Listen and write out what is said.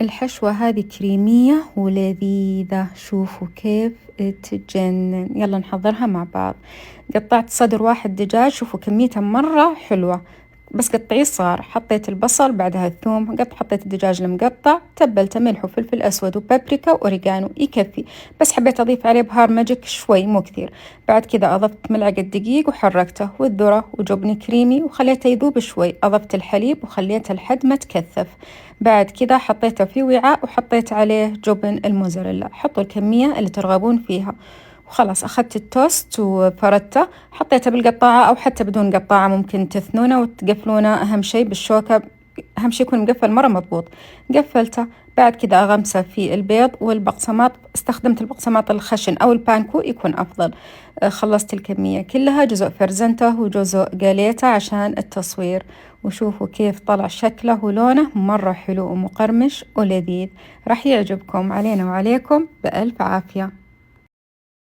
الحشوة هذه كريمية ولذيذة، شوفوا كيف تجنن. يلا نحضرها مع بعض. قطعت صدر واحد دجاج، شوفوا كميته مرة حلوة، بس قطعيه صغار. حطيت البصل، بعدها الثوم، حطيت الدجاج المقطع، تبلته ملح وفلفل أسود وبابريكا وأوريجانو، يكفي. بس حبيت أضيف عليه بهار ماجيك شوي مو كثير. بعد كذا أضفت ملعقة دقيق وحركته، والذرة وجبن كريمي وخليته يذوب شوي. أضفت الحليب وخليته لحد ما تكثف. بعد كذا حطيته في وعاء وحطيت عليه جبن الموزاريلا. حطوا الكمية اللي ترغبون فيها. وخلاص أخذت التوست وفردته، حطيته بالقطاعة أو حتى بدون قطاعة، ممكن تثنونه وتقفلونه أهم شيء بالشوكة، أهم شيء يكون مقفل مرة مضبوط. قفلته. بعد كذا أغمسه في البيض والبقسماط، استخدمت البقسماط الخشن أو البانكو يكون أفضل. خلصت الكمية كلها، جزء فرزنته وجزء قليته عشان التصوير. وشوفوا كيف طلع شكله ولونه مرة حلو ومقرمش ولذيذ، راح يعجبكم. علينا وعليكم بألف عافية.